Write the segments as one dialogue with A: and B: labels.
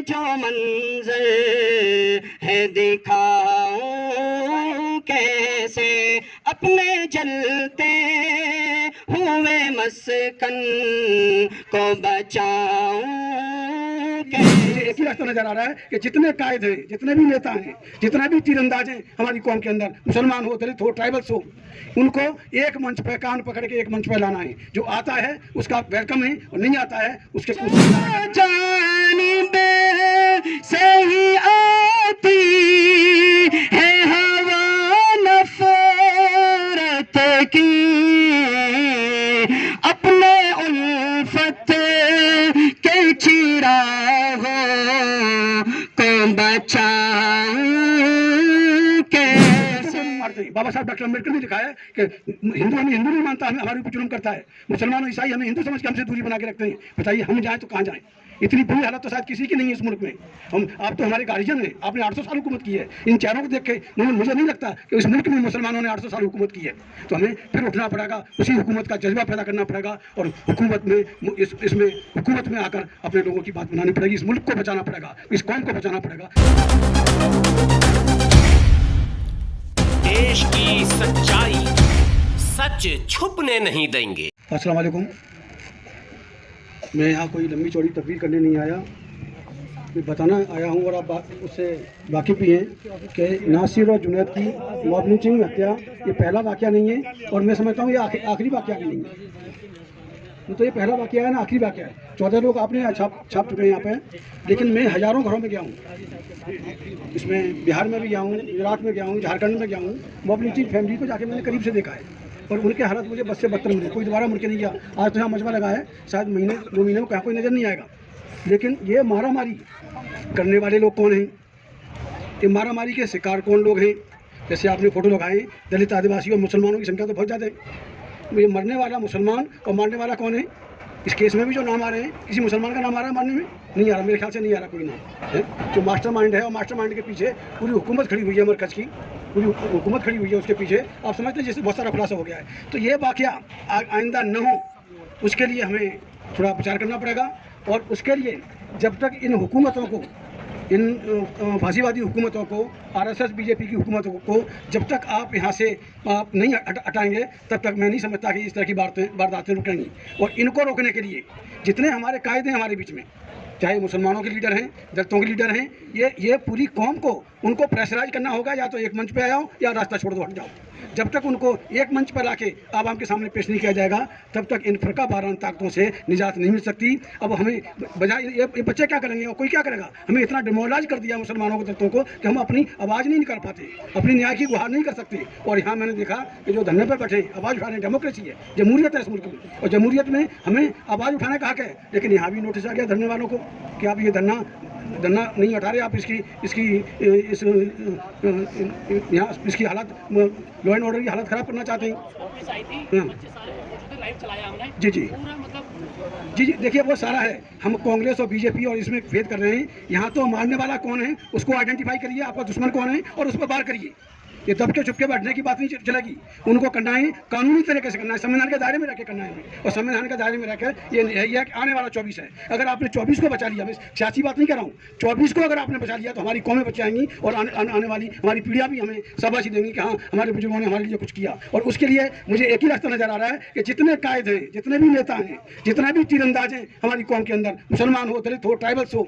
A: जो मंजर है दिखाऊं कैसे, अपने जलते हुए मस्कन को बचाऊं कैसे।
B: एक ही रास्ता नजर आ रहा है कि जितने कायद हैं, जितने भी नेता हैं, जितने भी तीरंदाज हैं हमारी कौम के अंदर, मुसलमान हो, दलित हो, ट्राइबल्स हो, उनको एक मंच पे कान पकड़ के एक मंच पे लाना है। जो आता है उसका वेलकम है और नहीं आता है उसके
A: जानिब से ही आती है हवा नफरत की, अपने उल्फत के चिरागों को बचाऊं कैसे।
B: बाबा साहब डॉक्टर अम्बेडकर ने लिखा है कि हिंदू हमें हिंदू नहीं मानता, हमें हमारे ऊपर जुल्म करता है, मुसलमान और ईसाई हमें हिंदू समझ के हमसे दूरी बना के रखते हैं। बताइए हम जाएं तो कहाँ जाएं? इतनी बुरी हालत तो शायद किसी की नहीं है इस मुल्क में। आप तो हमारे गार्जियन हैं, आपने 800 साल हुकूमत की है। इन चारों को देख के मुझे नहीं लगता कि इस मुल्क में मुसलमानों ने 800 साल हुकूमत की है। तो हमें फिर उठना पड़ेगा, उसी हुकूमत का जज्बा पैदा करना पड़ेगा और हुकूमत में इसमें हुकूमत में आकर अपने लोगों की बात बनानी पड़ेगी। इस मुल्क को बचाना पड़ेगा, इस कौम को बचाना पड़ेगा।
C: देश की सच्चाई सच छुपने नहीं देंगे।
B: अस्सलाम वालेकुम। मैं यहाँ कोई लंबी चौड़ी तकरीर करने नहीं आया, मैं बताना आया हूँ और आप उससे वाकिफ़ भी हैं कि नासिर और जुनैद की मॉब लिंचिंग हत्या ये पहला वाक़या नहीं है और मैं समझता हूँ ये आखिरी वाक़या भी नहीं है। तो ये पहला वाक़या है ना, आखिरी वाक़या है। 14 लोग आपने छाप चुके हैं यहाँ पे, लेकिन मैं हज़ारों घरों में गया हूँ। इसमें बिहार में भी गया हूँ, गुजरात में गया हूँ, झारखंड में गया हूँ। मॉब लिंचिंग फैमिली को जाके मैंने करीब से देखा है और उनके हालत मुझे बस से बदतर मिले। कोई दोबारा मुड़ के नहीं गया। आज तो यहाँ मजमा लगा है, शायद महीने 2 महीने में कहाँ कोई नज़र नहीं आएगा। लेकिन ये मारामारी करने वाले लोग कौन हैं? ये मारामारी के शिकार कौन लोग हैं? जैसे आपने फ़ोटो लगाए, दलित, आदिवासी और मुसलमानों की संख्या तो बहुत ज़्यादा है। ये मरने वाला मुसलमान और मारने वाला कौन है? इस केस में भी जो नाम आ रहे हैं, किसी मुसलमान का नाम आ रहा है मारने में? नहीं आ रहा, मेरे ख्याल से नहीं आ रहा कोई नाम है। जो मास्टरमाइंड है और मास्टरमाइंड के पीछे पूरी हुकूमत खड़ी हुई है, मरकज़ की पूरी हुकूमत खड़ी हुई है उसके पीछे। आप समझते हैं जैसे बहुत सारा खुलासा हो गया है। तो ये वाक़या आइंदा न हो, उसके लिए हमें थोड़ा विचार करना पड़ेगा। और उसके लिए जब तक इन हुकूमतों को, इन फांसीवादी हुकूमतों को, आरएसएस बीजेपी की हुकूमतों को जब तक आप यहाँ से आप नहीं हटाएंगे, तब तक मैं नहीं समझता कि इस तरह की वारदातें रुकेंगी। और इनको रोकने के लिए जितने हमारे कायदे हैं हमारे बीच में, चाहे मुसलमानों के लीडर हैं, दलितों के लीडर हैं, ये पूरी कौम को उनको प्रेशराइज करना होगा। या तो एक मंच पे आओ या रास्ता छोड़ दो, हट जाओ। जब तक उनको एक मंच पर लाके आवाम के सामने पेश नहीं किया जाएगा, तब तक इन फरका वाराना ताकतों से निजात नहीं मिल सकती। अब हमें बजाय ये बच्चे क्या करेंगे और कोई क्या करेगा? हमें इतना डिमोरलाइज कर दिया मुसलमानों को, दलितों को, कि हम अपनी आवाज़ नहीं निकाल पाते, अपनी न्याय की गुहार नहीं कर सकते। और यहाँ मैंने देखा कि जो धरने पर बैठे आवाज़ उठा रहे हैं, डेमोक्रेसी है, जमहूरियत है इस मुल्क में, और जमहूरियत में हमें आवाज़ उठाने का हक है। लेकिन यहाँ भी नोटिस आ गया धरने वालों को कि आप ये धरना नहीं हटा रहे, आप इसकी हालत, लॉ एंड ऑर्डर की हालत ख़राब करना चाहते हैं। जी जी जी जी देखिए वो सारा है। हम कांग्रेस और बीजेपी और इसमें भेद कर रहे हैं। यहाँ तो मारने वाला कौन है उसको आइडेंटिफाई करिए, आपका दुश्मन कौन है और उस पर वार करिए। ये दबके चुपके बैठने की बात नहीं चलेगी। उनको करना है कानूनी तरीके से करना है, संविधान के दायरे में रह के करना है। और संविधान के दायरे में रहकर ये आने वाला 24 है। अगर आपने 24 को बचा लिया, मैं सियासी बात नहीं कर रहा हूँ, 24 को अगर आपने बचा लिया तो हमारी कौमें बच जाएंगी और आने वाली हमारी पीढ़ियाँ भी हमें शाबाशी देंगी कि हाँ हमारे बुजुर्गों ने हमारे लिए कुछ किया। और उसके लिए मुझे एक ही रास्ता नजर आ रहा है कि जितने कायद हैं, जितने भी नेता हैं, जितने भी तीरंदाज हैं हमारी कौम के अंदर, मुसलमान हो, दलित हो, ट्राइबल्स हो,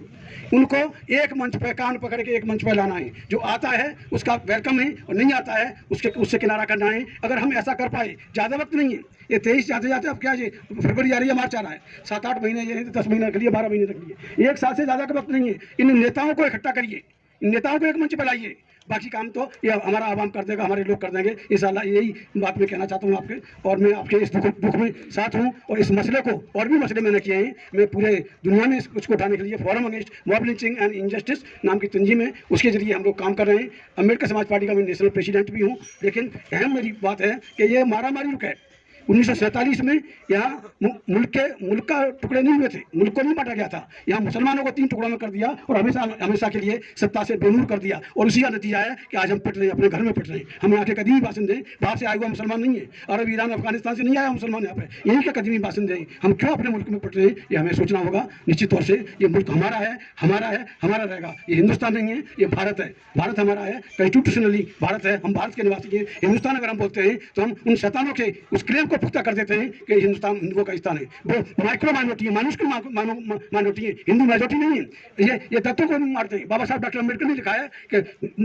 B: उनको एक मंच पर कान पकड़ के एक मंच पर लाना है। जो आता है उसका वेलकम है और नहीं आता है उससे किनारा करना है। अगर हम ऐसा कर पाए, ज़्यादा वक्त नहीं है, ये 23 जाते जाते अब क्या, ये फरवरी आ रही है, मार्च आ रहा है, 7-8 महीने, ये 10 महीने के लिए, 12 महीने तक लिए, 1 साल से ज़्यादा का वक्त नहीं है। इन नेताओं को इकट्ठा करिए, इन नेताओं को एक मंच पर लाइए, बाकी काम तो ये हमारा आवाम कर देगा, हमारे लोग कर देंगे इंशाल्लाह। यही बात मैं कहना चाहता हूँ आपके, और मैं आपके इस दुख में साथ हूँ। और इस मसले को, और भी मसले मैंने किए हैं, मैं पूरे दुनिया में उसको उठाने के लिए forum against mob lynching and injustice नाम की तंजीम है, उसके जरिए हम लोग काम कर रहे हैं। अम्बेडकर समाज पार्टी का मैं नेशनल प्रेसिडेंट भी हूँ। लेकिन अहम मेरी बात है कि ये मारामारी रुके, 1947 में यहाँ मुल्क का टुकड़े नहीं हुए थे, मुल्क को नहीं बांटा गया था। यहाँ मुसलमानों को 3 टुकड़ों में कर दिया और हमेशा के लिए सत्ता से बेनूर कर दिया। और उसी का नतीजा है कि आज हम पिट रहे हैं, अपने घर में पिट रहे हैं। हम यहाँ के कदीमी बासिंदे, बाहर से आया हुआ मुसलमान नहीं है। अरब, ईरान, अफगानिस्तान से नहीं आया मुसलमान यहाँ पे, यहीं के कदीमी बासिंदे हैं। हम क्यों अपने मुल्क में पिट रहे हैं, ये हमें सोचना होगा। निश्चित तौर से ये मुल्क हमारा है, हमारा रहेगा। ये हिंदुस्तान नहीं है, ये भारत है। भारत हमारा है, कॉन्स्टिट्यूशनली भारत है। हम भारत के निवासी हैं। हिंदुस्तान अगर हम बोलते हैं तो हम उन शैतानों के उस क्लेम को पुख्ता कर देते हैं कि हिंदुस्तान हिंदुओं का स्थान है। वो माइक्रो माइनॉरिटी है, माइनॉरिटी माइनॉरिटी है, हिंदू मेजॉरिटी नहीं है। ये तत्वों को मारते हैं। बाबा साहब डॉक्टर अम्बेडकर ने लिखा है कि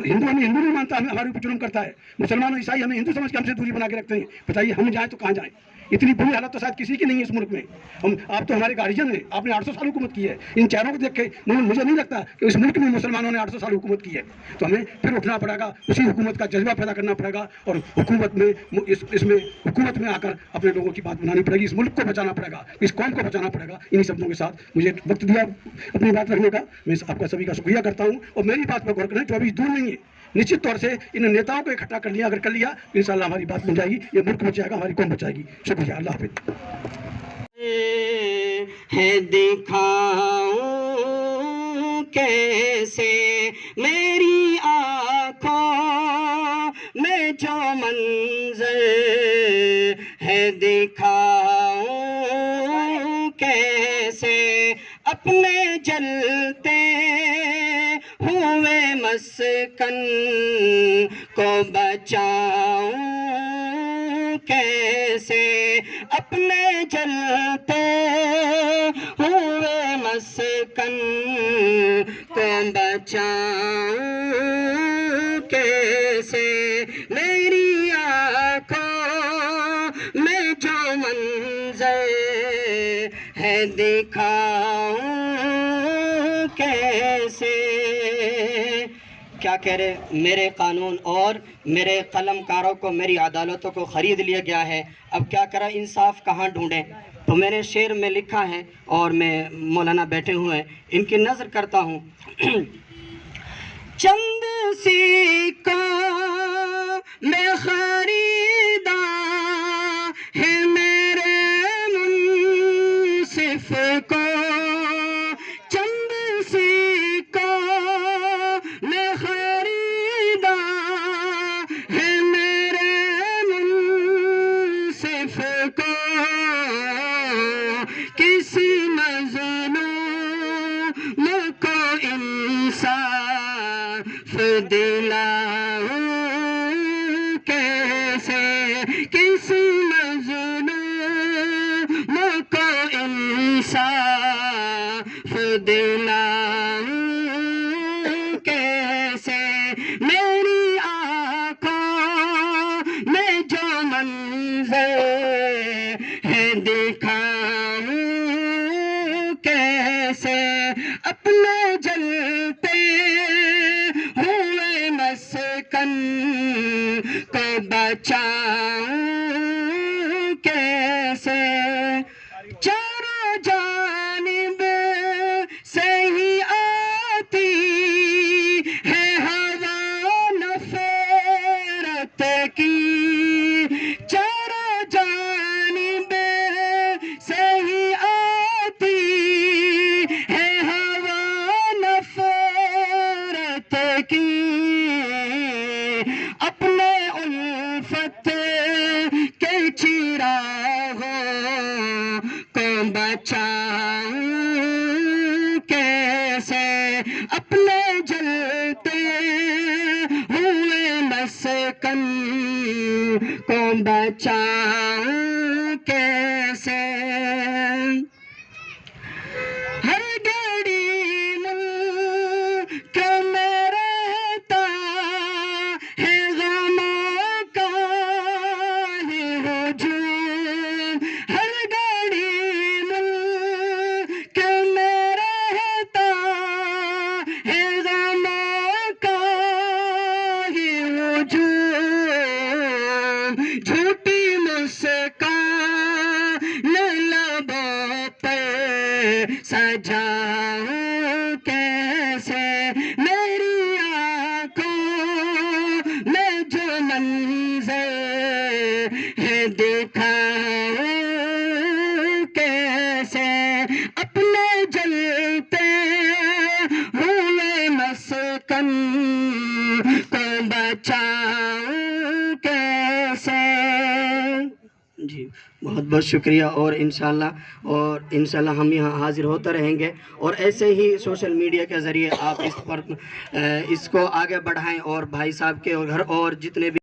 B: हिंदू हमें हिंदू नहीं मानता, हमें हमारे ऊपर जुल्म करता है। मुसलमान और ईसाई हमें हिंदू समझ के हमसे दूरी बना के रखते हैं। बताइए हम जाएं तो कहाँ जाएं? इतनी बुरी हालत तो शायद किसी की नहीं है इस मुल्क में। आप तो हमारे गार्जियन हैं, आपने 800 साल हुकूमत की है। इन चेहरों को देख के मुझे नहीं लगता कि इस मुल्क में मुसलमानों ने 800 साल हुकूमत की है। तो हमें फिर उठना पड़ेगा, उसी हुकूमत का जज्बा पैदा करना पड़ेगा और हुकूमत में इसमें हुकूमत में आकर अपने लोगों की बात बनानी पड़ेगी। इस मुल्क को बचाना पड़ेगा, इस कौम को बचाना पड़ेगा। इन्हीं शब्दों के साथ मुझे वक्त दिया अपनी बात रखने का, मैं आपका सभी का शुक्रिया करता हूँ। और मेरी बात पर गौर करें, 24 दूर नहीं है। निश्चित तौर से इन नेताओं को इकट्ठा कर लिया, अगर कर लिया तो इंशाल्लाह हमारी बात बन जाएगी। ये मुल्क बचाएगा, हमारी कौम बचाएगी। शुक्रिया, अल्लाह हाफिज़।
A: है दिखाऊं कैसे मेरी आँखों में जो मंजर है, दिखाऊं कैसे अपने जलते हुए मस्कन को बचाऊं कैसे, अपने जलते हुए मस्कन को बचाऊं कैसे, मेरी आँखों में जो मंजर है, दिखाऊं कैसे। क्या कह रहे, मेरे कानून और मेरे कलमकारों को, मेरी अदालतों को ख़रीद लिया गया है। अब क्या करें, इंसाफ कहाँ ढूंढें? तो मैंने शेर में लिखा है और मैं मौलाना बैठे हुए हैं, इनकी नज़र करता हूँ। चंद सिक्का में खरीदा है मेरे मुंसिफ को, चंद सिक्का में खरीदा है मेरे मुंसिफ को, किसी मज़लूम को इंसाफ दिलाऊं कैसे, किसी मज़लूम को इंसाफ दिलाऊं कैसे, मेरी आँखों में जो मंजर है, दिखाऊं कैसे, अपने जलते हुए मस्कन को बचाऊं कैसे। चारों जानिब से ही आती है हवा नफरत की, चारों जानिब से ही आती है हवा नफरत की, अपने उल्फत के चिरागों को बचाऊं कैसे, अपने जलते हुए मस्कन को बचाऊं कैसे। हर घड़ी मुल्क में रहता है गमों का ही हुजूम, हर घड़ी मुल्क में रहता है गमों का ही हुजूम, झूठी मुस्कान लबों पे सजाऊं कैसे, मेरी आँखों में जो मंजर है, दिखा जलते हुए मस्कन को बचाऊं कैसे। जी बहुत बहुत शुक्रिया। और इंशाल्लाह हम यहाँ हाजिर होते रहेंगे और ऐसे ही सोशल मीडिया के ज़रिए आप इसको आगे बढ़ाएं और भाई साहब के और घर और जितने भी